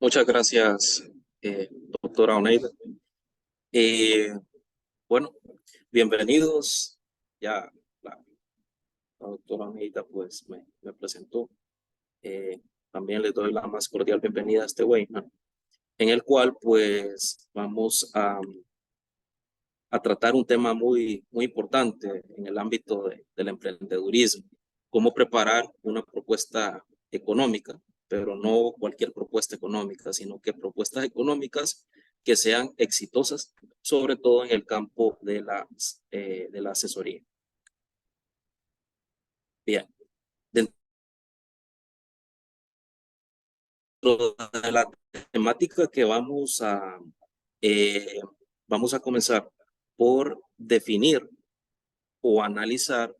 Muchas gracias, doctora Oneida. Eh, bueno, bienvenidos. Ya la doctora Oneida pues me presentó. Eh, También le doy la más cordial bienvenida a este webinar, en el cual pues vamos a tratar un tema muy importante en el ámbito del emprendedurismo. Cómo preparar una propuesta económica, pero no cualquier propuesta económica, sino que propuestas económicas que sean exitosas, sobre todo en el campo de la asesoría. Bien, dentro de la temática que eh, vamos a comenzar por definir o analizar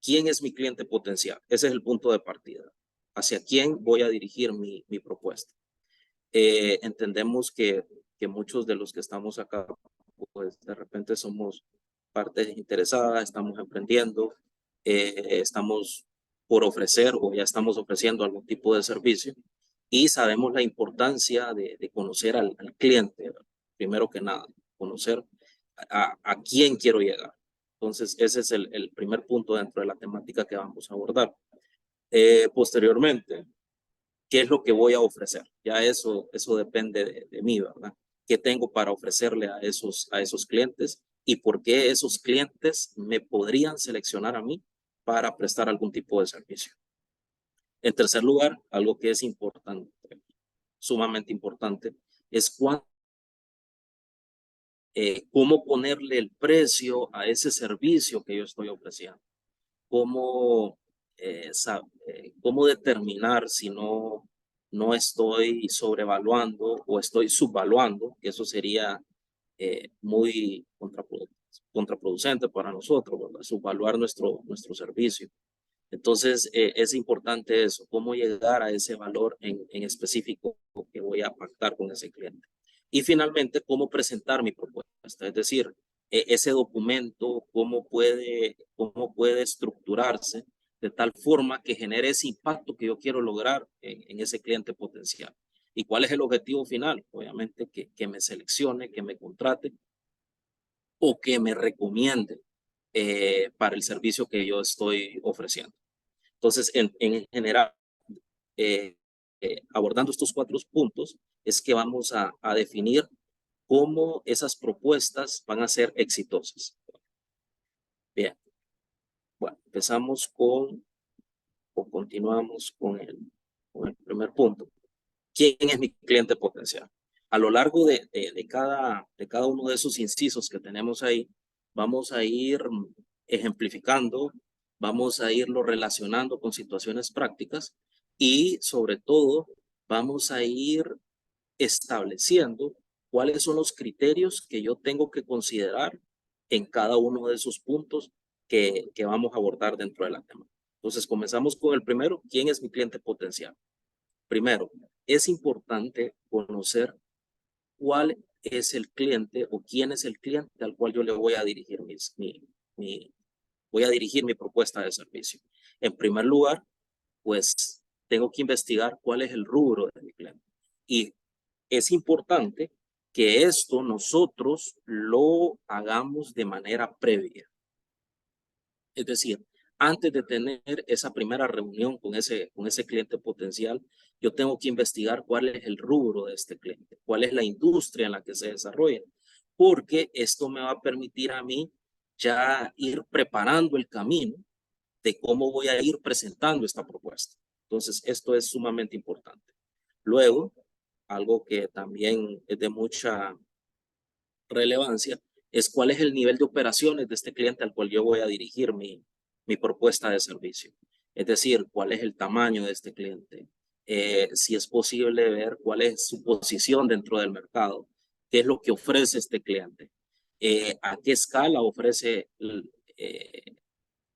quién es mi cliente potencial. Ese es el punto de partida. ¿Hacia quién voy a dirigir mi propuesta? Entendemos que muchos de los que estamos acá, pues de repente somos partes interesadas, estamos emprendiendo, estamos por ofrecer o ya estamos ofreciendo algún tipo de servicio y sabemos la importancia de conocer al cliente, primero que nada, conocer a quién quiero llegar. Entonces, ese es el primer punto dentro de la temática que vamos a abordar. Posteriormente, ¿qué es lo que voy a ofrecer? Ya eso depende de mí, ¿verdad? ¿Qué tengo para ofrecerle a esos clientes y por qué esos clientes me podrían seleccionar a mí para prestar algún tipo de servicio? En tercer lugar, algo que es importante, sumamente importante, es cómo ponerle el precio a ese servicio que yo estoy ofreciendo. Cómo, cómo determinar si no estoy sobrevaluando o estoy subvaluando, que eso sería muy contraproducente para nosotros, ¿verdad? Subvaluar nuestro servicio. Entonces, es importante eso, cómo llegar a ese valor en específico que voy a pactar con ese cliente. Y finalmente, cómo presentar mi propuesta, es decir, ese documento, cómo puede estructurarse de tal forma que genere ese impacto que yo quiero lograr en ese cliente potencial. ¿Y cuál es el objetivo final? Obviamente que me seleccione, que me contrate o que me recomiende para el servicio que yo estoy ofreciendo. Entonces, en general, abordando estos cuatro puntos, es que vamos a definir cómo esas propuestas van a ser exitosas. Bien, bueno, empezamos o continuamos con el primer punto. ¿Quién es mi cliente potencial? A lo largo de cada uno de esos incisos que tenemos ahí, vamos a ir ejemplificando, vamos a irlo relacionando con situaciones prácticas y sobre todo vamos a ir estableciendo cuáles son los criterios que yo tengo que considerar en cada uno de esos puntos que vamos a abordar dentro de la tema. Entonces, comenzamos con el primero. ¿Quién es mi cliente potencial? Primero, es importante conocer cuál es el cliente o quién es el cliente al cual yo le voy a dirigir voy a dirigir mi propuesta de servicio. En primer lugar, pues tengo que investigar cuál es el rubro de mi cliente. Y es importante que esto nosotros lo hagamos de manera previa. Es decir, antes de tener esa primera reunión con ese cliente potencial, yo tengo que investigar cuál es el rubro de este cliente, cuál es la industria en la que se desarrolla, porque esto me va a permitir a mí ya ir preparando el camino de cómo voy a ir presentando esta propuesta. Entonces, esto es sumamente importante. Luego, algo que también es de mucha relevancia es cuál es el nivel de operaciones de este cliente al cual yo voy a dirigir mi propuesta de servicio. Es decir, cuál es el tamaño de este cliente, si es posible ver cuál es su posición dentro del mercado, qué es lo que ofrece este cliente, a qué escala ofrece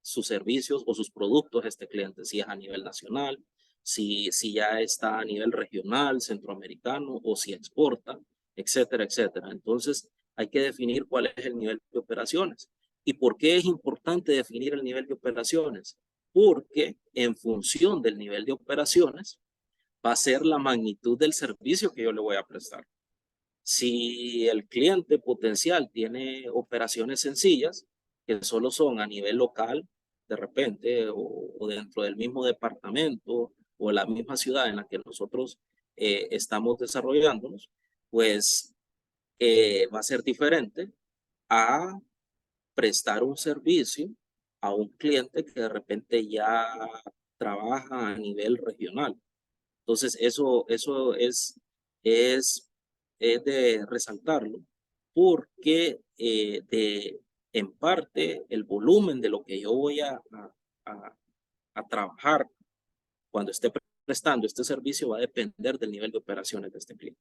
sus servicios o sus productos a este cliente, si es a nivel nacional, si ya está a nivel regional, centroamericano o si exporta, etcétera, etcétera. Entonces, hay que definir cuál es el nivel de operaciones. ¿Y por qué es importante definir el nivel de operaciones? Porque en función del nivel de operaciones, va a ser la magnitud del servicio que yo le voy a prestar. Si el cliente potencial tiene operaciones sencillas, que solo son a nivel local, de repente, o dentro del mismo departamento o la misma ciudad en la que nosotros estamos desarrollándonos, pues va a ser diferente a prestar un servicio a un cliente que de repente ya trabaja a nivel regional. Entonces, eso es, es de resaltarlo, porque en parte el volumen de lo que yo voy a trabajar cuando esté prestando este servicio va a depender del nivel de operaciones de este cliente.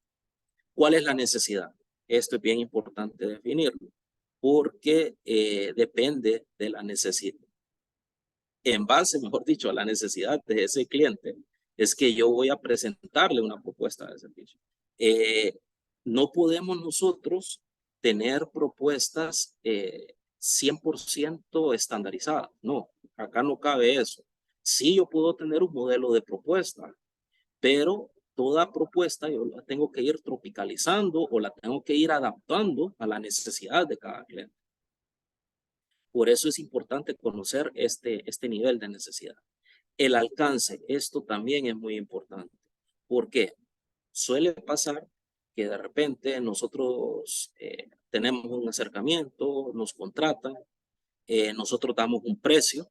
¿Cuál es la necesidad? Esto es bien importante definirlo, porque depende de la necesidad. En base, mejor dicho, a la necesidad de ese cliente, es que yo voy a presentarle una propuesta de servicio. No podemos nosotros tener propuestas 100% estandarizadas. No, acá no cabe eso. Sí, yo puedo tener un modelo de propuesta, pero toda propuesta yo la tengo que ir tropicalizando o la tengo que ir adaptando a la necesidad de cada cliente. Por eso es importante conocer este nivel de necesidad. El alcance, esto también es muy importante. ¿Por qué? Suele pasar que de repente nosotros tenemos un acercamiento, nos contratan, nosotros damos un precio,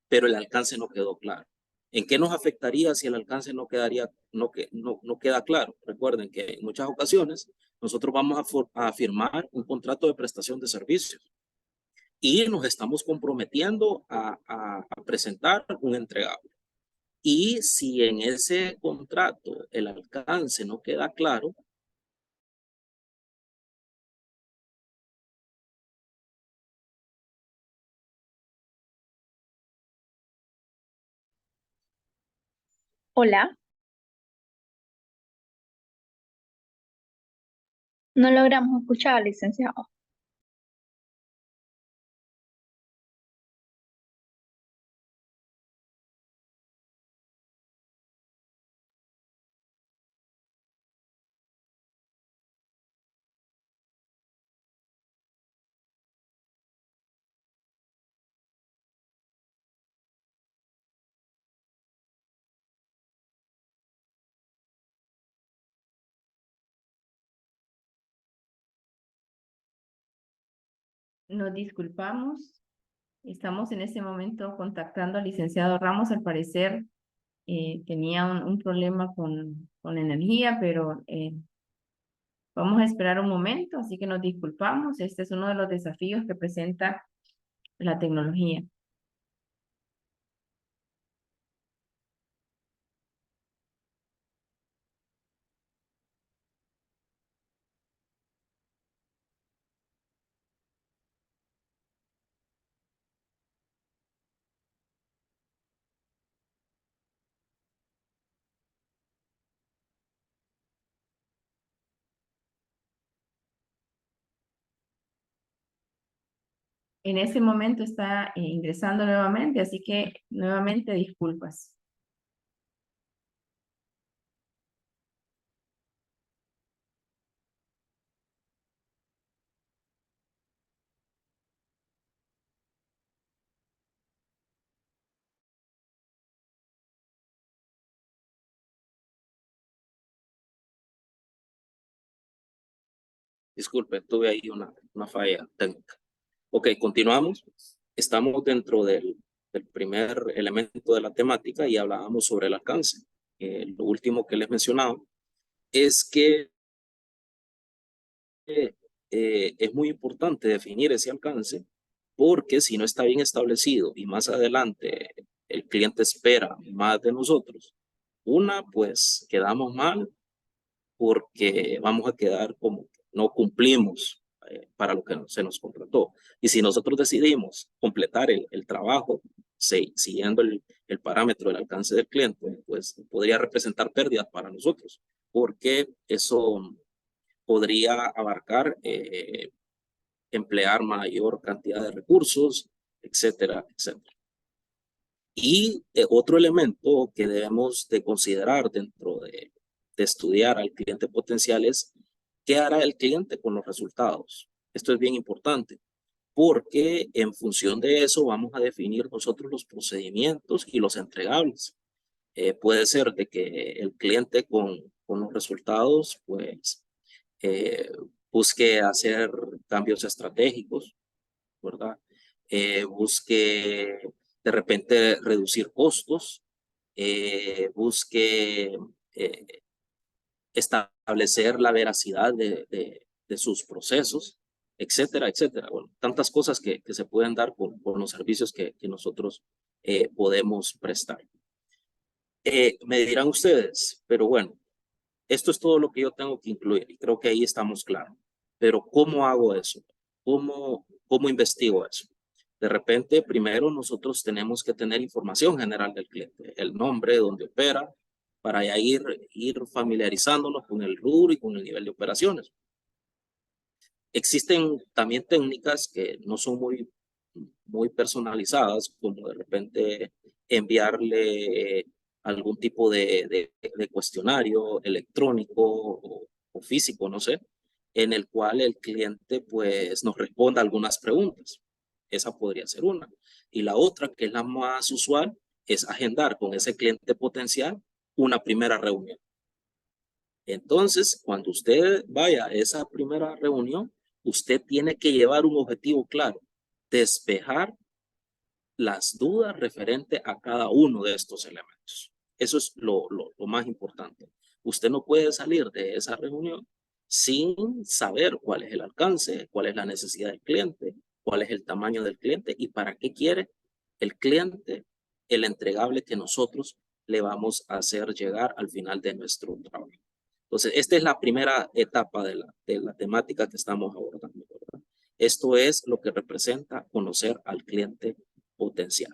pero el alcance no quedó claro. ¿En qué nos afectaría si el alcance no queda claro? Recuerden que en muchas ocasiones nosotros vamos a firmar un contrato de prestación de servicios y nos estamos comprometiendo a presentar un entregable. Y si en ese contrato el alcance no queda claro, Hola, no logramos escuchar, licenciado. Nos disculpamos. Estamos en este momento contactando al licenciado Ramos. Al parecer tenía un problema con la energía, pero vamos a esperar un momento, así que nos disculpamos. Este es uno de los desafíos que presenta la tecnología. En ese momento está ingresando nuevamente, así que nuevamente disculpas. disculpe, tuve ahí una falla técnica. Ok, continuamos. Estamos dentro del primer elemento de la temática y hablábamos sobre el alcance. Lo último que les mencionaba es que es muy importante definir ese alcance, porque si no está bien establecido y más adelante el cliente espera más de nosotros, pues quedamos mal porque vamos a quedar como que no cumplimos para lo que se nos contrató. Y si nosotros decidimos completar el trabajo siguiendo el parámetro del alcance del cliente, pues podría representar pérdidas para nosotros, porque eso podría abarcar emplear mayor cantidad de recursos, etcétera, etcétera. Y otro elemento que debemos de considerar dentro de estudiar al cliente potencial es qué hará el cliente con los resultados. Esto es bien importante porque en función de eso vamos a definir nosotros los procedimientos y los entregables. Puede ser de que el cliente con los resultados pues eh, busque hacer cambios estratégicos, ¿verdad? Busque de repente reducir costos, busque eh, establecer la veracidad de sus procesos, etcétera, etcétera. Bueno, tantas cosas que se pueden dar con los servicios que nosotros podemos prestar. Me dirán ustedes, pero bueno, esto es todo lo que yo tengo que incluir y creo que ahí estamos claros. Pero ¿cómo hago eso? ¿Cómo investigo eso? De repente, primero nosotros tenemos que tener información general del cliente, el nombre, dónde opera, para ya ir familiarizándonos con el rubro y con el nivel de operaciones. Existen también técnicas que no son muy personalizadas, como de repente enviarle algún tipo de cuestionario electrónico o físico, no sé, en el cual el cliente pues nos responda algunas preguntas. Esa podría ser una. Y la otra, que es la más usual, es agendar con ese cliente potencial una primera reunión. Entonces, cuando usted vaya a esa primera reunión, usted tiene que llevar un objetivo claro, despejar las dudas referente a cada uno de estos elementos. Eso es lo más importante. Usted no puede salir de esa reunión sin saber cuál es el alcance, cuál es la necesidad del cliente, cuál es el tamaño del cliente y para qué quiere el cliente el entregable que nosotros le vamos a hacer llegar al final de nuestro trabajo. Entonces, esta es la primera etapa de la temática que estamos abordando, ¿verdad? Esto es lo que representa conocer al cliente potencial.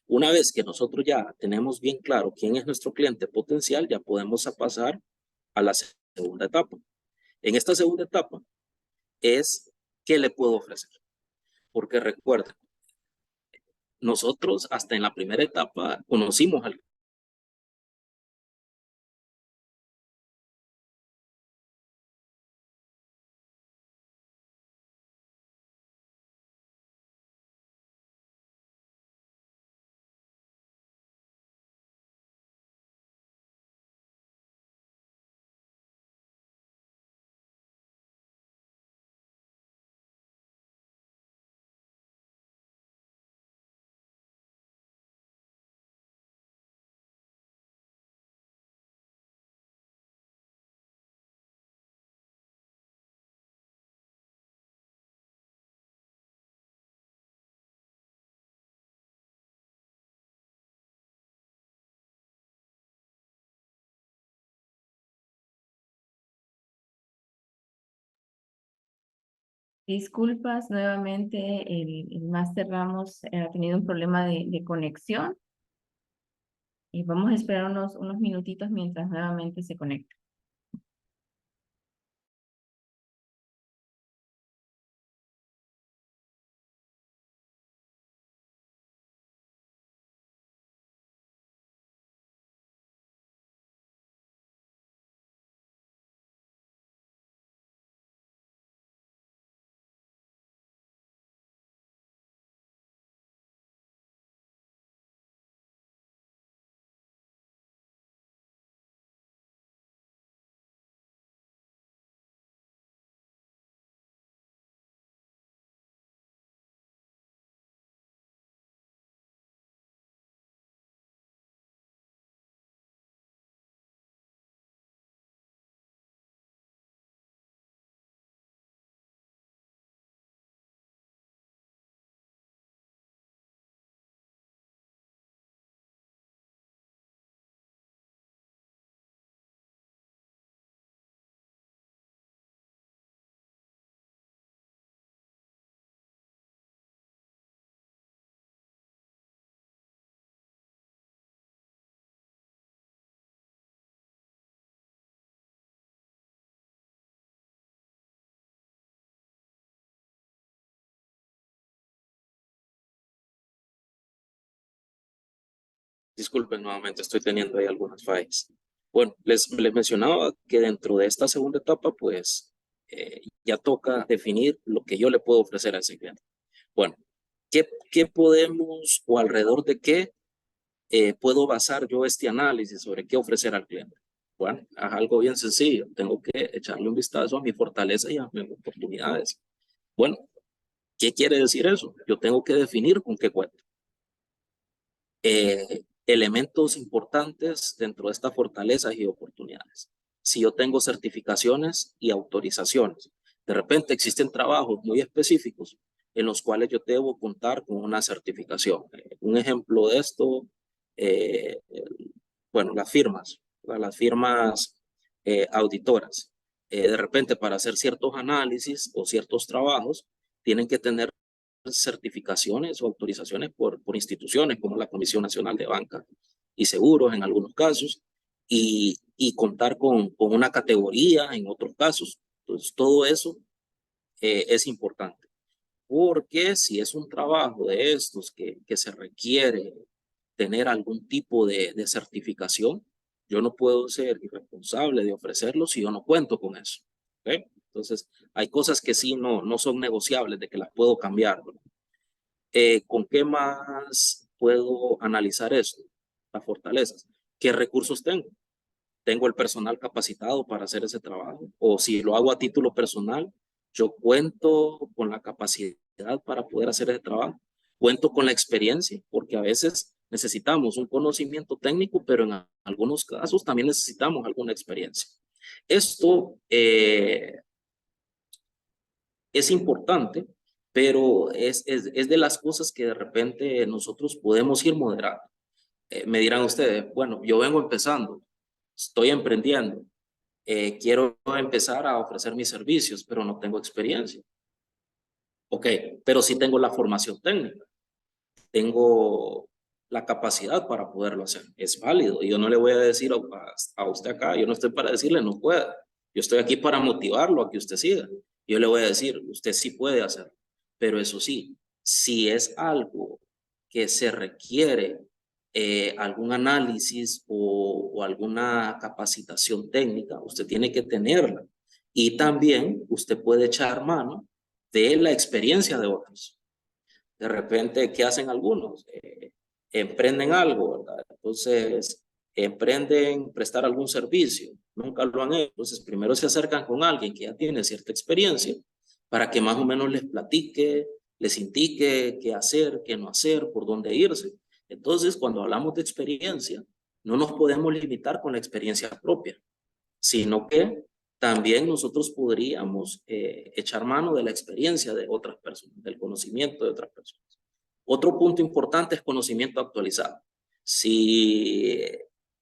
Una vez que nosotros ya tenemos bien claro quién es nuestro cliente potencial, ya podemos pasar a la segunda etapa. En esta segunda etapa es qué le puedo ofrecer. Porque recuerden, nosotros hasta en la primera etapa conocimos al Disculpas, nuevamente el Máster Ramos ha tenido un problema de conexión y vamos a esperar unos minutitos mientras nuevamente se conecta. Disculpen nuevamente, estoy teniendo ahí algunas fallas. Bueno, les mencionaba que dentro de esta segunda etapa, pues, ya toca definir lo que yo le puedo ofrecer a ese cliente. Bueno, ¿qué podemos o alrededor de qué puedo basar yo este análisis sobre qué ofrecer al cliente? Bueno, es algo bien sencillo. Tengo que echarle un vistazo a mi fortaleza y a mis oportunidades. Bueno, ¿qué quiere decir eso? Yo tengo que definir con qué cuento. Elementos importantes dentro de estas fortalezas y oportunidades. Si yo tengo certificaciones y autorizaciones, de repente existen trabajos muy específicos en los cuales yo debo contar con una certificación. Un ejemplo de esto, bueno, las firmas auditoras. De repente, para hacer ciertos análisis o ciertos trabajos, tienen que tener certificaciones o autorizaciones por instituciones como la Comisión Nacional de Banca y Seguros en algunos casos, y contar con una categoría en otros casos. Entonces, todo eso es importante, porque si es un trabajo de estos que se requiere tener algún tipo de certificación, yo no puedo ser irresponsable de ofrecerlo si yo no cuento con eso. ¿Okay? Entonces, hay cosas que sí no son negociables, de que las puedo cambiar, ¿no? ¿Con qué más puedo analizar esto? Las fortalezas. ¿Qué recursos tengo? ¿Tengo el personal capacitado para hacer ese trabajo? O si lo hago a título personal, yo cuento con la capacidad para poder hacer ese trabajo. Cuento con la experiencia, porque a veces necesitamos un conocimiento técnico, pero en algunos casos también necesitamos alguna experiencia. Esto es importante, pero es de las cosas que de repente nosotros podemos ir moderando. Me dirán ustedes, bueno, yo vengo empezando, estoy emprendiendo, quiero empezar a ofrecer mis servicios, pero no tengo experiencia. Ok, pero sí tengo la formación técnica, tengo la capacidad para poderlo hacer. Es válido. Y yo no le voy a decir a usted acá, yo no estoy para decirle no pueda. Yo estoy aquí para motivarlo a que usted siga. Yo le voy a decir, usted sí puede hacerlo. Pero eso sí, si es algo que se requiere algún análisis o alguna capacitación técnica, usted tiene que tenerla. Y también usted puede echar mano de la experiencia de otros. De repente, ¿qué hacen algunos? Emprenden algo, ¿verdad? Entonces, emprenden prestar algún servicio, nunca lo han hecho. Entonces, primero se acercan con alguien que ya tiene cierta experiencia para que más o menos les platique, les indique qué hacer, qué no hacer, por dónde irse. Entonces, cuando hablamos de experiencia, no nos podemos limitar con la experiencia propia, sino que también nosotros podríamos echar mano de la experiencia de otras personas, del conocimiento de otras personas. Otro punto importante es conocimiento actualizado. Si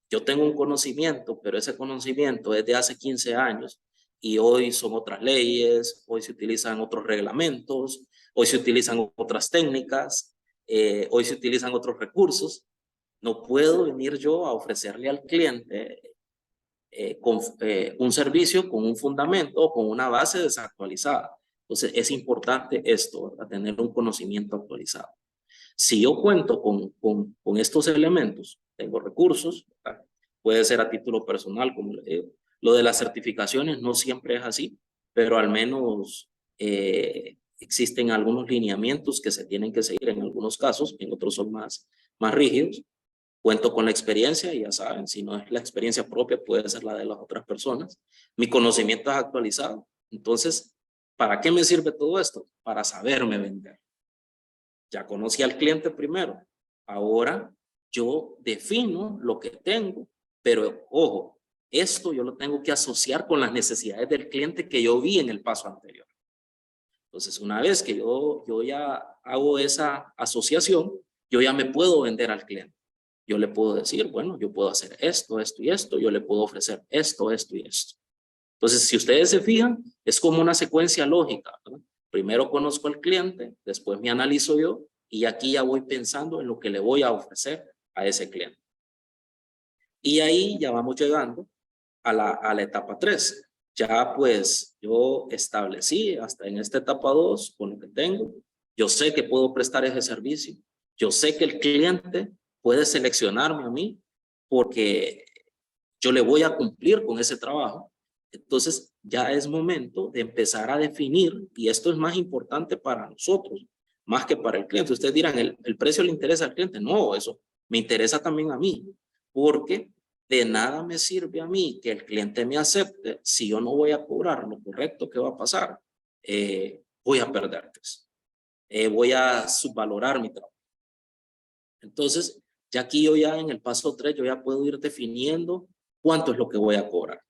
yo tengo un conocimiento, pero ese conocimiento es de hace 15 años y hoy son otras leyes, hoy se utilizan otros reglamentos, hoy se utilizan otras técnicas, hoy se utilizan otros recursos, no puedo venir yo a ofrecerle al cliente un servicio con un fundamento o con una base desactualizada. Entonces es importante esto, ¿verdad? Tener un conocimiento actualizado. Si yo cuento con estos elementos, tengo recursos, ¿verdad? Puede ser a título personal, como le digo. Lo de las certificaciones no siempre es así, pero al menos existen algunos lineamientos que se tienen que seguir en algunos casos, en otros son más rígidos. Cuento con la experiencia, y ya saben, si no es la experiencia propia, puede ser la de las otras personas. Mi conocimiento es actualizado. Entonces, ¿para qué me sirve todo esto? Para saberme vender. Ya conocí al cliente primero. Ahora yo defino lo que tengo, pero ojo, esto yo lo tengo que asociar con las necesidades del cliente que yo vi en el paso anterior. Entonces, una vez que yo ya hago esa asociación, yo ya me puedo vender al cliente. Yo le puedo decir, bueno, yo puedo hacer esto, esto y esto, yo le puedo ofrecer esto, esto y esto. Entonces, si ustedes se fijan, es como una secuencia lógica, ¿no? Primero conozco al cliente, después me analizo yo, y aquí ya voy pensando en lo que le voy a ofrecer a ese cliente. Y ahí ya vamos llegando a la etapa 3. Ya pues yo establecí hasta en esta etapa 2 con lo que tengo. Yo sé que puedo prestar ese servicio. Yo sé que el cliente puede seleccionarme a mí porque yo le voy a cumplir con ese trabajo. Entonces ya es momento de empezar a definir, y esto es más importante para nosotros, más que para el cliente. Ustedes dirán, ¿el precio le interesa al cliente? No, eso me interesa también a mí, porque de nada me sirve a mí que el cliente me acepte si yo no voy a cobrar lo correcto. ¿Qué va a pasar? Voy a perder, pues. Voy a subvalorar mi trabajo. Entonces, ya aquí yo ya en el paso 3, yo ya puedo ir definiendo cuánto es lo que voy a cobrar.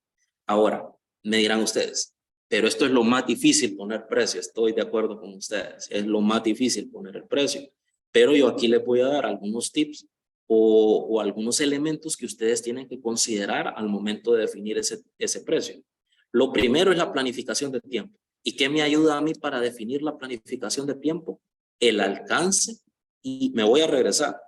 Ahora, me dirán ustedes, pero esto es lo más difícil, poner precio. Estoy de acuerdo con ustedes, es lo más difícil poner el precio. Pero yo aquí les voy a dar algunos tips o algunos elementos que ustedes tienen que considerar al momento de definir ese precio. Lo primero es la planificación de tiempo. ¿Y qué me ayuda a mí para definir la planificación de tiempo? El alcance, y me voy a regresar.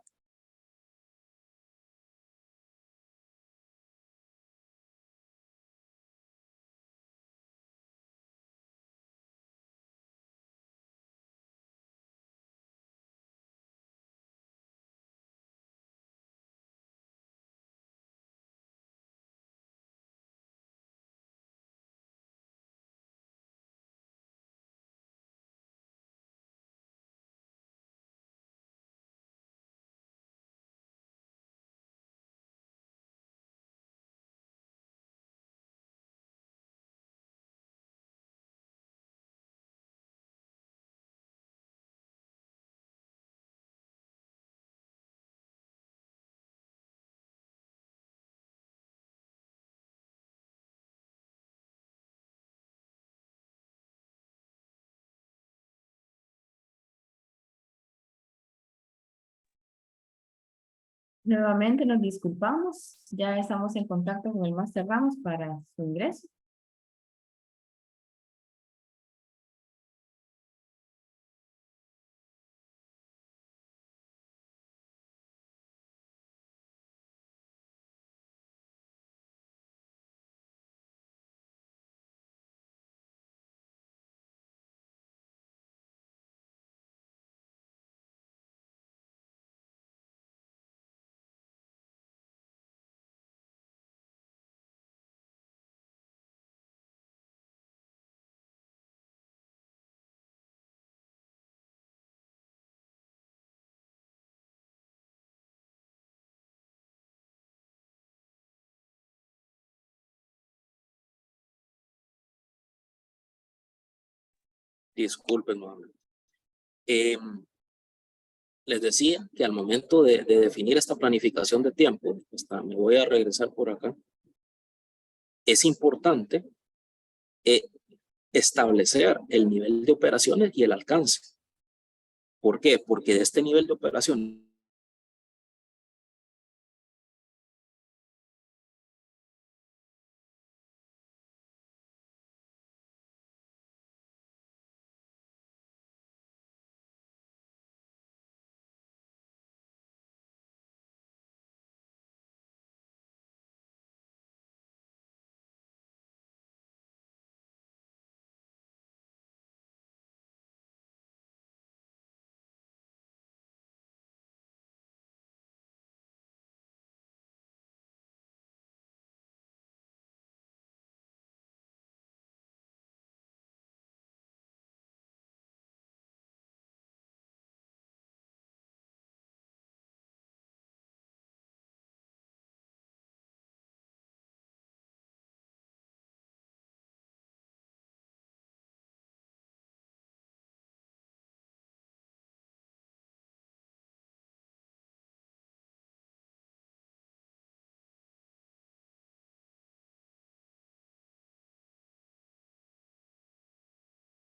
Nuevamente nos disculpamos. Ya estamos en contacto con el Máster Ramos para su ingreso. Disculpen nuevamente. Les decía que al momento de definir esta planificación de tiempo, me voy a regresar por acá, es importante eh, establecer el nivel de operaciones y el alcance. ¿Por qué? Porque de este nivel de operación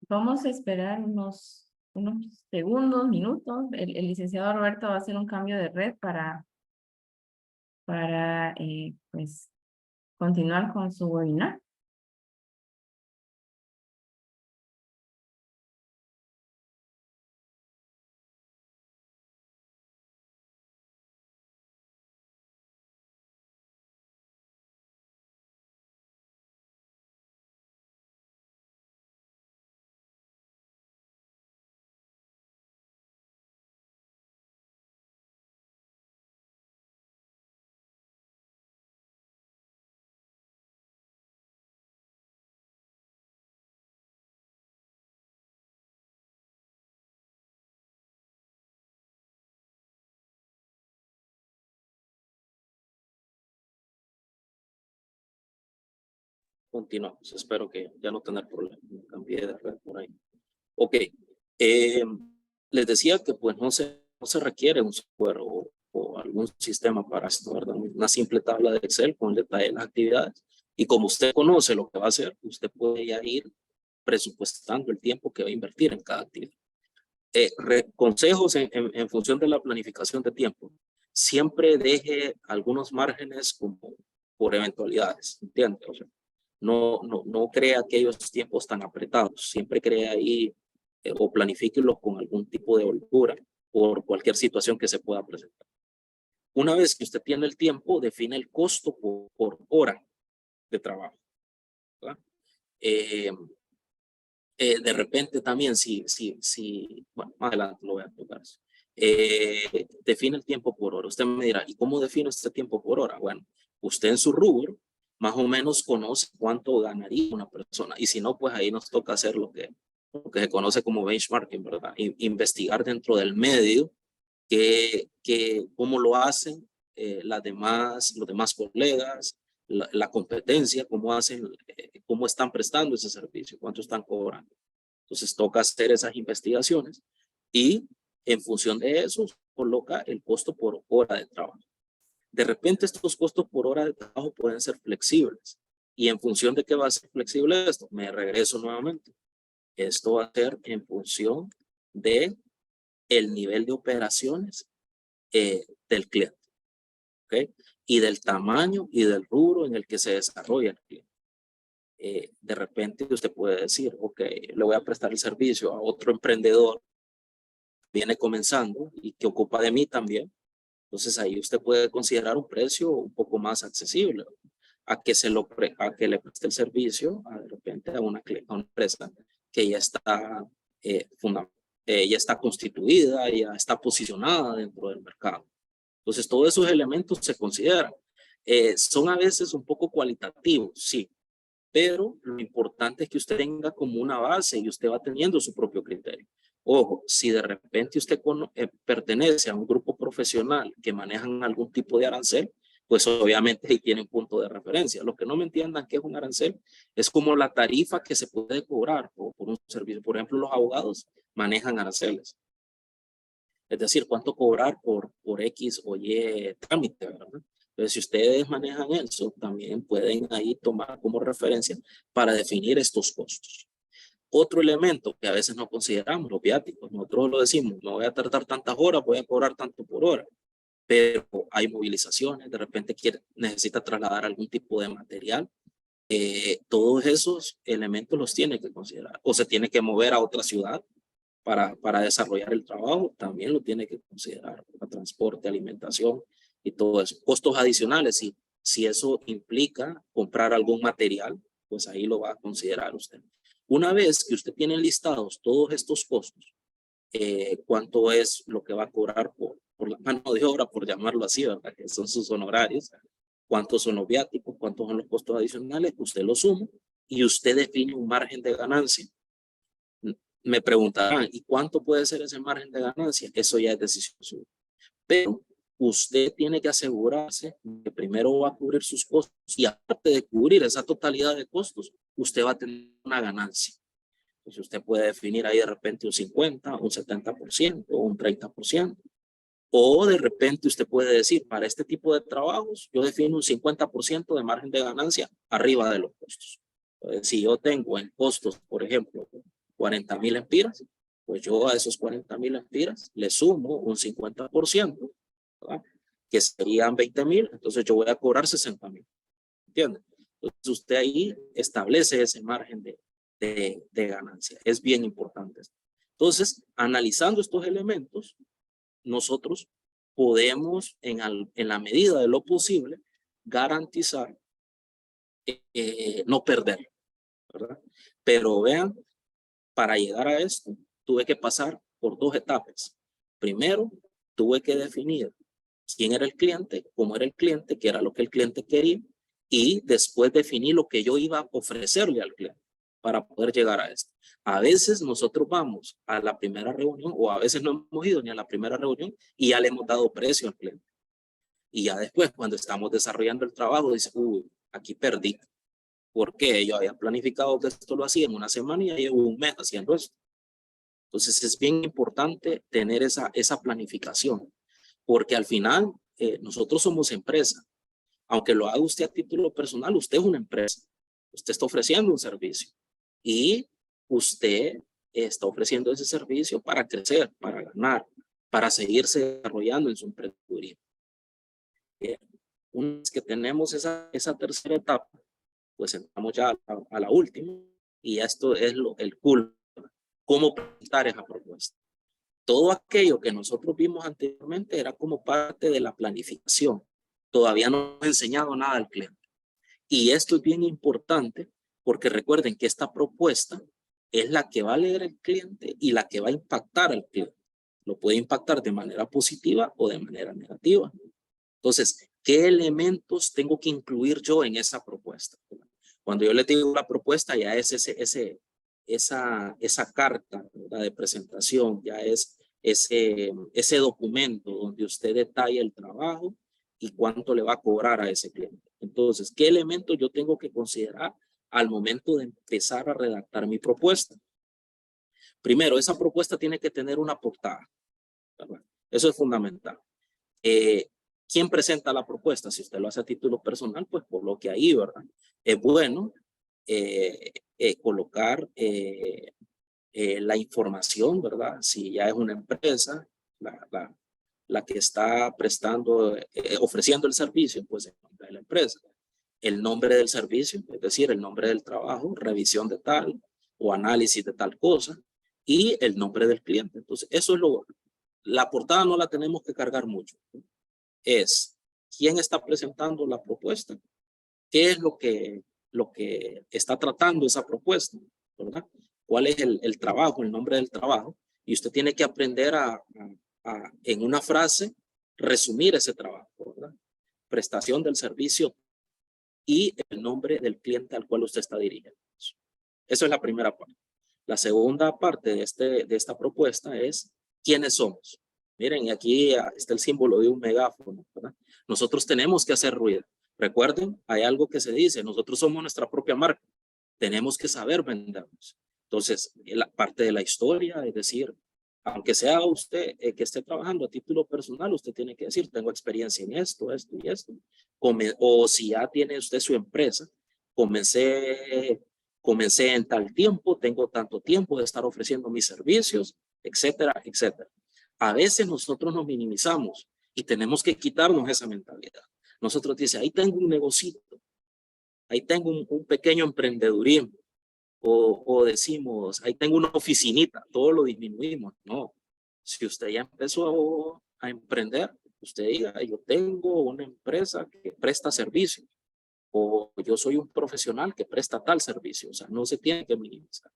Vamos a esperar unos segundos, minutos. El licenciado Roberto va a hacer un cambio de red para pues, continuar con su webinar. continuamos. Espero que ya no tener problemas. Cambié de red por ahí. Ok. Les decía que pues no se requiere un software o algún sistema para esto, ¿verdad? Una simple tabla de Excel con el detalle de las actividades. Y como usted conoce lo que va a hacer, usted puede ya ir presupuestando el tiempo que va a invertir en cada actividad. Consejos en función de la planificación de tiempo. Siempre deje algunos márgenes como por eventualidades, ¿entiende? O sea, no crea aquellos tiempos tan apretados. Siempre crea ahí o planifíquelos con algún tipo de holgura por cualquier situación que se pueda presentar. Una vez que usted tiene el tiempo, define el costo por hora de trabajo. De repente también, bueno, más adelante lo voy a tocar. Define el tiempo por hora. Usted me dirá, ¿y cómo define este tiempo por hora? Bueno, usted en su rubro más o menos conoce cuánto ganaría una persona. Y si no, pues ahí nos toca hacer lo que se conoce como benchmarking, ¿verdad? Investigar dentro del medio cómo lo hacen los demás colegas, la competencia, cómo están prestando ese servicio, cuánto están cobrando. Entonces toca hacer esas investigaciones y en función de eso coloca el costo por hora de trabajo. De repente estos costos por hora de trabajo pueden ser flexibles y en función de qué va a ser flexible esto, me regreso nuevamente. Esto va a ser en función de el nivel de operaciones del cliente, ¿ok? Y del tamaño y del rubro en el que se desarrolla el cliente. De repente usted puede decir, ok, le voy a prestar el servicio a otro emprendedor que viene comenzando y que ocupa de mí también. Entonces ahí usted puede considerar un precio un poco más accesible a que le preste el servicio de repente a una empresa que ya está ya está constituida, ya está posicionada dentro del mercado. Entonces todos esos elementos se consideran. Son a veces un poco cualitativos, sí, pero lo importante es que usted tenga como una base y usted va teniendo su propio criterio. Ojo, si de repente usted pertenece a un grupo profesional que manejan algún tipo de arancel, pues obviamente ahí tiene un punto de referencia. Los que no me entiendan qué es un arancel, es como la tarifa que se puede cobrar por un servicio. Por ejemplo, los abogados manejan aranceles. Es decir, cuánto cobrar por X o Y trámite, ¿verdad? Entonces, si ustedes manejan eso, también pueden ahí tomar como referencia para definir estos costos. Otro elemento que a veces no consideramos, los viáticos. Nosotros lo decimos, no voy a tardar tantas horas, voy a cobrar tanto por hora. Pero hay movilizaciones, de repente necesita trasladar algún tipo de material. Todos esos elementos los tiene que considerar. O se tiene que mover a otra ciudad para desarrollar el trabajo, también lo tiene que considerar. Transporte, alimentación y todo eso. Costos adicionales, si eso implica comprar algún material, pues ahí lo va a considerar usted. Una vez que usted tiene listados todos estos costos, cuánto es lo que va a cobrar por la mano de obra, por llamarlo así, ¿verdad? Que son sus honorarios, cuántos son los viáticos, cuántos son los costos adicionales, usted lo suma y usted define un margen de ganancia. Me preguntarán, ¿y cuánto puede ser ese margen de ganancia? Eso ya es decisión suya. Pero usted tiene que asegurarse que primero va a cubrir sus costos y aparte de cubrir esa totalidad de costos, usted va a tener una ganancia. Entonces usted puede definir ahí de repente un 50, un 70%, un 30%. O de repente usted puede decir, para este tipo de trabajos, yo defino un 50% de margen de ganancia arriba de los costos. Entonces, si yo tengo en costos, por ejemplo, 40,000 empiras, pues yo a esos 40,000 empiras le sumo un 50%, ¿verdad? Que serían 20,000, entonces yo voy a cobrar 60,000. ¿Entiende? Entonces usted ahí establece ese margen de ganancia. Es bien importante. Entonces, analizando estos elementos, nosotros podemos, en la medida de lo posible, garantizar no perder, ¿verdad? Pero vean, para llegar a esto, tuve que pasar por dos etapas. Primero, tuve que definir quién era el cliente, cómo era el cliente, qué era lo que el cliente quería, y después definir lo que yo iba a ofrecerle al cliente para poder llegar a esto. A veces nosotros vamos a la primera reunión o a veces no hemos ido ni a la primera reunión y ya le hemos dado precio al cliente. Y ya después, cuando estamos desarrollando el trabajo, dice, aquí perdí. Porque yo había planificado que esto lo hacía en una semana y ya llevo un mes haciendo esto. Entonces es bien importante tener esa planificación, porque al final nosotros somos empresa. Aunque lo haga usted a título personal, usted es una empresa. Usted está ofreciendo un servicio y usted está ofreciendo ese servicio para crecer, para ganar, para seguirse desarrollando en su emprendedurismo. Una vez que tenemos esa tercera etapa, pues entramos ya a la última y esto es el cool. ¿Cómo presentar esa propuesta? Todo aquello que nosotros vimos anteriormente era como parte de la planificación. Todavía no hemos enseñado nada al cliente. Y esto es bien importante porque recuerden que esta propuesta es la que va a leer el cliente y la que va a impactar al cliente. Lo puede impactar de manera positiva o de manera negativa. Entonces, ¿qué elementos tengo que incluir yo en esa propuesta? Cuando yo le digo la propuesta, ya es esa carta, ¿verdad?, de presentación, ya es ese documento donde usted detalla el trabajo y cuánto le va a cobrar a ese cliente. Entonces, ¿qué elementos yo tengo que considerar al momento de empezar a redactar mi propuesta? Primero, esa propuesta tiene que tener una portada, ¿verdad? Eso es fundamental. ¿Quién presenta la propuesta? Si usted lo hace a título personal, pues coloque ahí, ¿verdad? Es bueno colocar la información, ¿verdad? Si ya es una empresa, la que está prestando, ofreciendo el servicio, pues el nombre de la empresa, el nombre del servicio, es decir, el nombre del trabajo, revisión de tal o análisis de tal cosa, y el nombre del cliente. Entonces, eso es la portada no la tenemos que cargar mucho. Es quién está presentando la propuesta, qué es lo que está tratando esa propuesta, ¿verdad? ¿Cuál es el trabajo, el nombre del trabajo? Y usted tiene que aprender en una frase, resumir ese trabajo, ¿verdad? Prestación del servicio y el nombre del cliente al cual usted está dirigiendo. Eso es la primera parte. La segunda parte de esta propuesta es quiénes somos. Miren, aquí está el símbolo de un megáfono, ¿verdad? Nosotros tenemos que hacer ruido. Recuerden, hay algo que se dice, nosotros somos nuestra propia marca. Tenemos que saber vendernos. Entonces, la parte de la historia, es decir, aunque sea usted que esté trabajando a título personal, usted tiene que decir, tengo experiencia en esto, esto y esto. O si ya tiene usted su empresa, comencé en tal tiempo, tengo tanto tiempo de estar ofreciendo mis servicios, etcétera, etcétera. A veces nosotros nos minimizamos y tenemos que quitarnos esa mentalidad. Nosotros dice, ahí tengo un negocito, ahí tengo un pequeño emprendedurismo, o decimos, ahí tengo una oficinita, todo lo disminuimos. No, si usted ya empezó a emprender, usted diga, yo tengo una empresa que presta servicio, o yo soy un profesional que presta tal servicio, o sea, no se tiene que minimizar.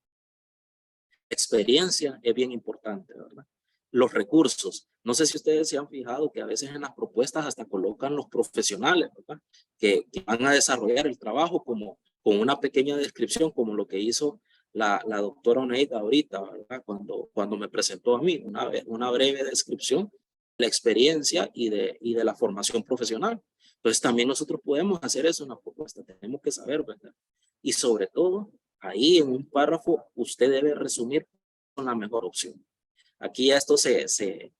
Experiencia es bien importante, ¿verdad? Los recursos. No sé si ustedes se han fijado que a veces en las propuestas hasta colocan los profesionales, ¿verdad? Que van a desarrollar el trabajo como con una pequeña descripción, como lo que hizo la doctora Oneida ahorita, ¿verdad? Cuando me presentó a mí, una breve descripción de la experiencia y de la formación profesional. Entonces también nosotros podemos hacer eso en la propuesta, tenemos que saber, ¿verdad? Y sobre todo, ahí en un párrafo, usted debe resumir con la mejor opción. Aquí esto se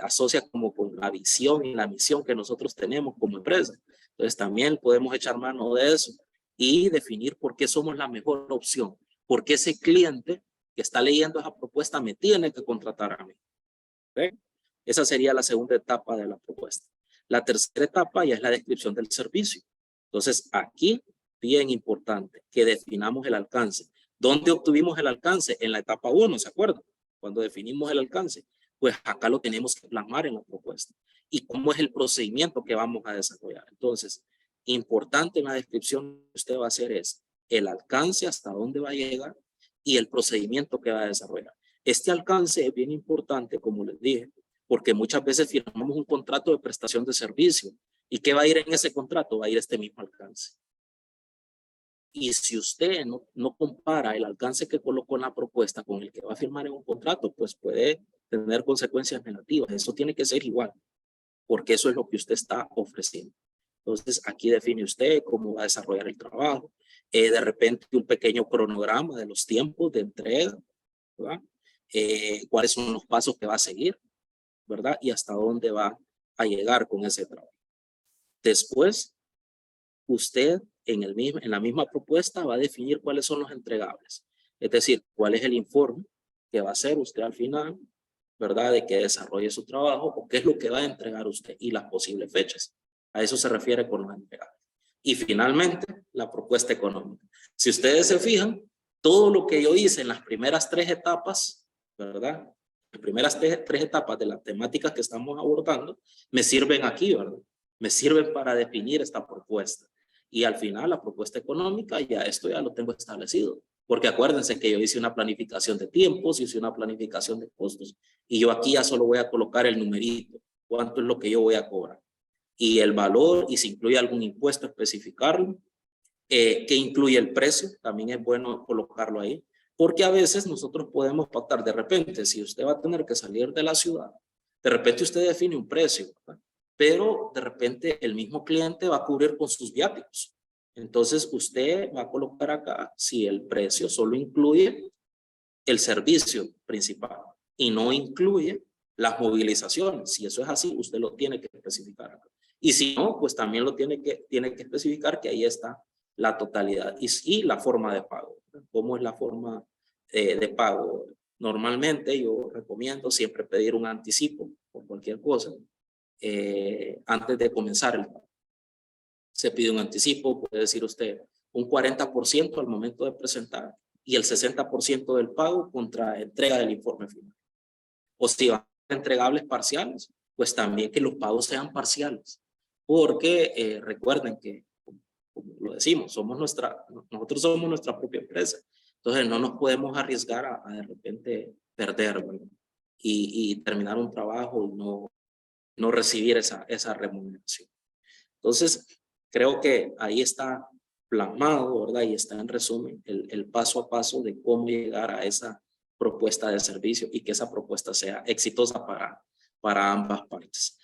asocia como con la visión y la misión que nosotros tenemos como empresa. Entonces también podemos echar mano de eso y definir por qué somos la mejor opción. Porque ese cliente que está leyendo esa propuesta me tiene que contratar a mí. ¿Okay? Esa sería la segunda etapa de la propuesta. La tercera etapa ya es la descripción del servicio. Entonces aquí, bien importante, que definamos el alcance. ¿Dónde obtuvimos el alcance? En la etapa 1, ¿se acuerdan? Cuando definimos el alcance, pues acá lo tenemos que plasmar en la propuesta. ¿Y cómo es el procedimiento que vamos a desarrollar? Entonces, importante en la descripción que usted va a hacer es el alcance, hasta dónde va a llegar y el procedimiento que va a desarrollar. Este alcance es bien importante, como les dije, porque muchas veces firmamos un contrato de prestación de servicio. ¿Y qué va a ir en ese contrato? Va a ir este mismo alcance. Y si usted no compara el alcance que colocó en la propuesta con el que va a firmar en un contrato, pues puede tener consecuencias negativas. Eso tiene que ser igual, porque eso es lo que usted está ofreciendo. Entonces, aquí define usted cómo va a desarrollar el trabajo, de repente un pequeño cronograma de los tiempos de entrega, ¿verdad? Cuáles son los pasos que va a seguir, ¿verdad? Y hasta dónde va a llegar con ese trabajo. Después, usted en la misma propuesta va a definir cuáles son los entregables. Es decir, cuál es el informe que va a hacer usted al final, ¿verdad? De que desarrolle su trabajo o qué es lo que va a entregar usted y las posibles fechas. A eso se refiere con los entregables. Y finalmente, la propuesta económica. Si ustedes se fijan, todo lo que yo hice en las primeras 3 etapas, ¿verdad? Las primeras tres etapas de las temáticas que estamos abordando, me sirven aquí, ¿verdad? Me sirven para definir esta propuesta. Y al final, la propuesta económica, ya esto ya lo tengo establecido. Porque acuérdense que yo hice una planificación de tiempos, hice una planificación de costos, y yo aquí ya solo voy a colocar el numerito, cuánto es lo que yo voy a cobrar. Y el valor, y si incluye algún impuesto, especificarlo. Que incluye el precio, también es bueno colocarlo ahí, porque a veces nosotros podemos pactar de repente, si usted va a tener que salir de la ciudad, de repente usted define un precio, ¿verdad? Pero de repente el mismo cliente va a cubrir con sus viáticos. Entonces usted va a colocar acá si el precio solo incluye el servicio principal y no incluye las movilizaciones. Si eso es así, usted lo tiene que especificar acá. Y si no, pues también lo tiene que especificar que ahí está la totalidad y la forma de pago. ¿Cómo es la forma de pago? Normalmente yo recomiendo siempre pedir un anticipo por cualquier cosa antes de comenzar el pago. Se pide un anticipo, puede decir usted un 40% al momento de presentar y el 60% del pago contra entrega del informe final. O si van a entregables parciales, pues también que los pagos sean parciales. Porque recuerden que, como lo decimos, nosotros somos nuestra propia empresa. Entonces no nos podemos arriesgar a de repente perder, ¿verdad? Y terminar un trabajo y no recibir esa remuneración. Entonces, creo que ahí está plasmado, ¿verdad? Y está en resumen el paso a paso de cómo llegar a esa propuesta de servicio y que esa propuesta sea exitosa para ambas partes.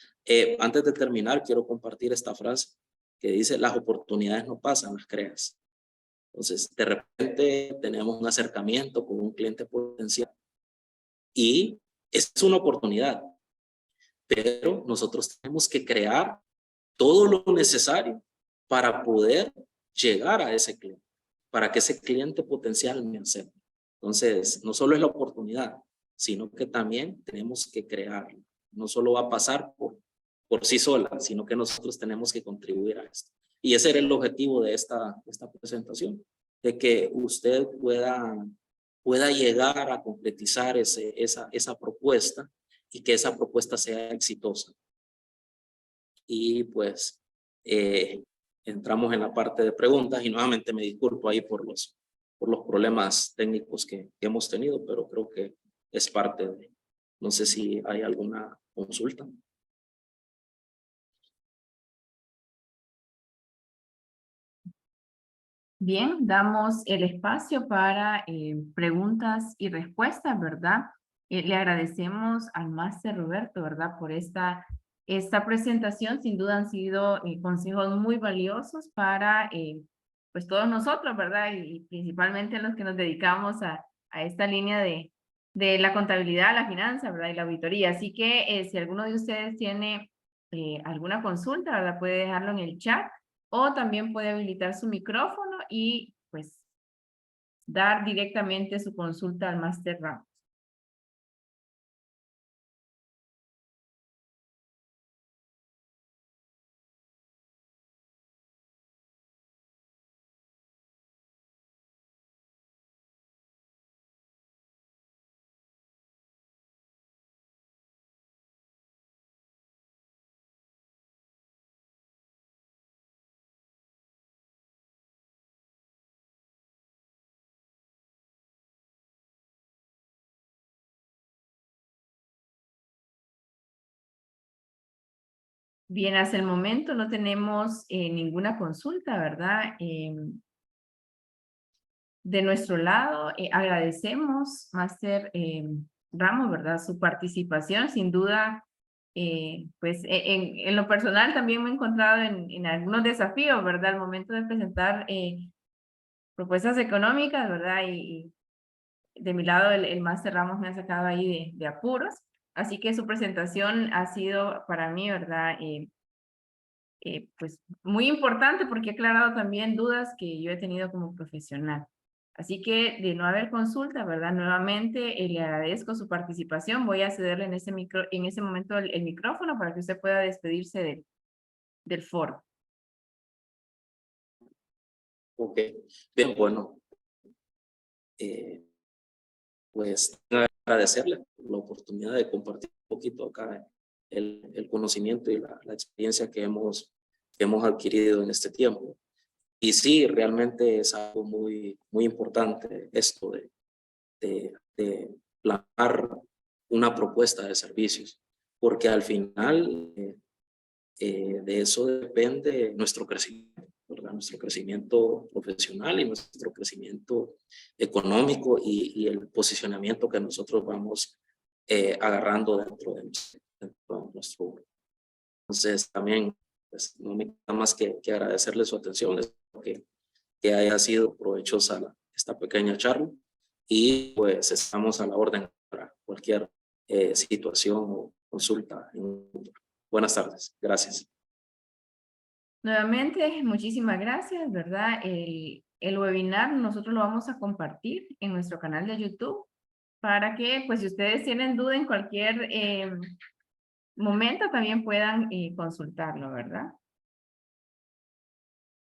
Antes de terminar, quiero compartir esta frase que dice, las oportunidades no pasan, las creas. Entonces, de repente tenemos un acercamiento con un cliente potencial y es una oportunidad, pero nosotros tenemos que crear todo lo necesario para poder llegar a ese cliente, para que ese cliente potencial me acepte. Entonces, no solo es la oportunidad, sino que también tenemos que crearlo. No solo va a pasar por sí sola, sino que nosotros tenemos que contribuir a esto. Y ese era el objetivo de esta presentación, de que usted pueda llegar a concretizar esa propuesta y que esa propuesta sea exitosa. Y pues entramos en la parte de preguntas y nuevamente me disculpo ahí por los problemas técnicos que hemos tenido, pero creo que es parte de, no sé si hay alguna consulta. Bien, damos el espacio para preguntas y respuestas, ¿verdad? Le agradecemos al máster Roberto, ¿verdad? Por esta presentación. Sin duda han sido consejos muy valiosos para pues todos nosotros, ¿verdad? Y principalmente los que nos dedicamos a esta línea de la contabilidad, la finanza, ¿verdad? Y la auditoría. Así que si alguno de ustedes tiene alguna consulta, ¿verdad? Puede dejarlo en el chat o también puede habilitar su micrófono y pues dar directamente su consulta al máster Ramos. Bien, hasta el momento no tenemos ninguna consulta, ¿verdad? De nuestro lado, agradecemos, máster Ramos, ¿verdad? Su participación, sin duda, pues en lo personal también me he encontrado en algunos desafíos, ¿verdad? Al momento de presentar propuestas económicas, ¿verdad? Y de mi lado el máster Ramos me ha sacado ahí de apuros. Así que su presentación ha sido para mí, ¿verdad? Pues muy importante porque ha aclarado también dudas que yo he tenido como profesional. Así que de no haber consulta, ¿verdad? Nuevamente le agradezco su participación. Voy a cederle en ese momento el micrófono para que usted pueda despedirse del foro. Ok, bien, bueno, pues agradecerle la oportunidad de compartir un poquito acá el conocimiento y la experiencia que hemos adquirido en este tiempo. Y sí, realmente es algo muy importante esto de planear una propuesta de servicios, porque al final de eso depende nuestro crecimiento, ¿verdad? Nuestro crecimiento profesional y nuestro crecimiento económico y el posicionamiento que nosotros vamos agarrando dentro de nuestro grupo. Entonces también pues, no me queda más que agradecerle su atención, que haya sido provechosa esta pequeña charla y pues estamos a la orden para cualquier situación o consulta. Buenas tardes, gracias. Nuevamente, muchísimas gracias, ¿verdad? El webinar nosotros lo vamos a compartir en nuestro canal de YouTube para que, pues, si ustedes tienen duda en cualquier momento, también puedan consultarlo, ¿verdad?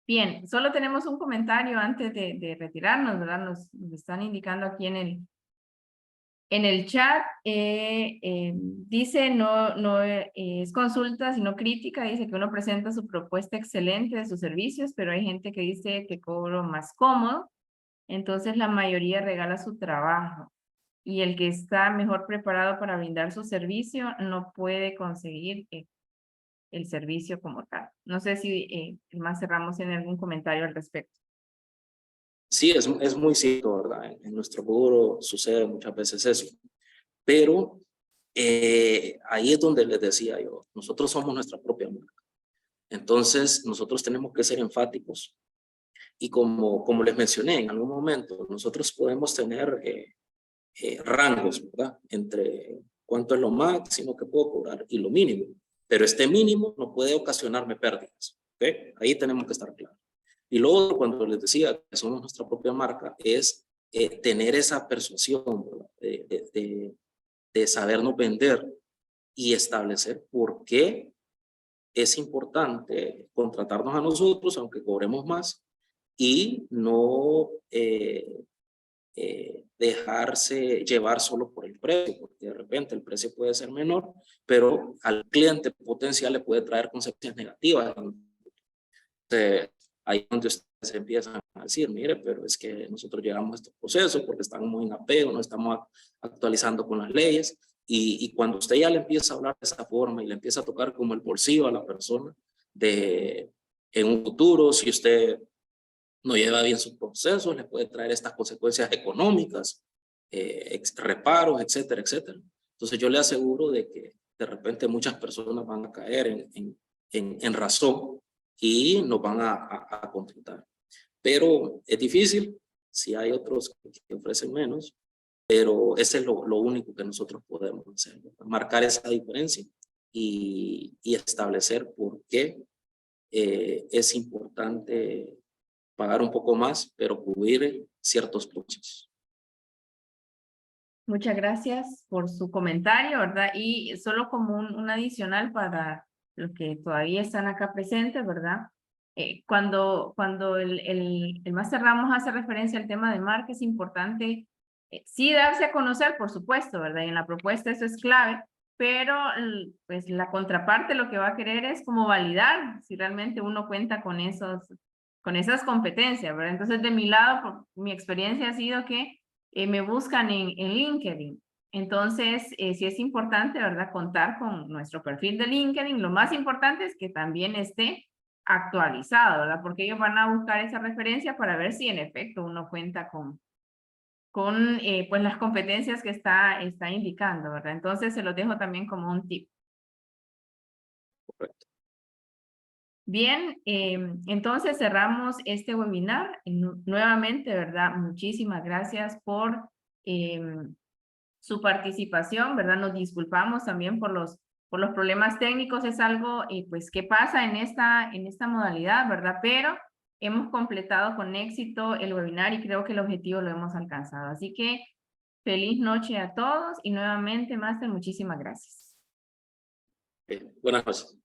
Bien, solo tenemos un comentario antes de retirarnos, ¿verdad? Nos están indicando aquí en el chat, dice, no es consulta, sino crítica, dice que uno presenta su propuesta excelente de sus servicios, pero hay gente que dice que cobro más cómodo, entonces la mayoría regala su trabajo, y el que está mejor preparado para brindar su servicio no puede conseguir el servicio como tal. No sé si más cerramos en algún comentario al respecto. Sí, es muy cierto, ¿verdad? En nuestro rubro sucede muchas veces eso, pero ahí es donde les decía yo, nosotros somos nuestra propia marca. Entonces, nosotros tenemos que ser enfáticos. Y como les mencioné en algún momento, nosotros podemos tener rangos, ¿verdad? Entre cuánto es lo máximo que puedo cobrar y lo mínimo. Pero este mínimo no puede ocasionarme pérdidas. ¿Okay? Ahí tenemos que estar claros. Y luego, cuando les decía que somos nuestra propia marca, es tener esa persuasión, ¿verdad? De sabernos vender y establecer por qué es importante contratarnos a nosotros, aunque cobremos más, y no dejarse llevar solo por el precio, porque de repente el precio puede ser menor, pero al cliente potencial le puede traer consecuencias negativas. Entonces, ahí es donde ustedes empiezan a decir, mire, pero es que nosotros llegamos a este proceso porque estamos muy en apego, no estamos actualizando con las leyes, y cuando usted ya le empieza a hablar de esa forma y le empieza a tocar como el bolsillo a la persona, en un futuro, si usted no lleva bien sus procesos, le puede traer estas consecuencias económicas, reparos, etcétera, etcétera. Entonces yo le aseguro de que de repente muchas personas van a caer en razón y nos van a contratar. Pero es difícil, si hay otros que ofrecen menos, pero ese es lo único que nosotros podemos hacer, ¿verdad? Marcar esa diferencia y establecer por qué es importante pagar un poco más, pero cubrir ciertos procesos. Muchas gracias por su comentario, ¿verdad? Y solo como un adicional para los que todavía están acá presentes, ¿verdad? Cuando el Máster Ramos hace referencia al tema de marca, es importante sí darse a conocer, por supuesto, ¿verdad? Y en la propuesta eso es clave, pero pues la contraparte lo que va a querer es como validar si realmente uno cuenta con esas competencias, ¿verdad? Entonces, de mi lado, mi experiencia ha sido que me buscan en LinkedIn. Entonces, sí es importante, ¿verdad? Contar con nuestro perfil de LinkedIn. Lo más importante es que también esté actualizado, ¿verdad? Porque ellos van a buscar esa referencia para ver si en efecto uno cuenta con pues las competencias que está indicando, ¿verdad? Entonces, se los dejo también como un tip. Correcto. Bien, entonces cerramos este webinar. Nuevamente, ¿verdad? Muchísimas gracias por su participación, ¿verdad? Nos disculpamos también por los problemas técnicos. Es algo pues que pasa en esta modalidad, ¿verdad? Pero hemos completado con éxito el webinar y creo que el objetivo lo hemos alcanzado. Así que feliz noche a todos y nuevamente, Máster, muchísimas gracias. Buenas noches.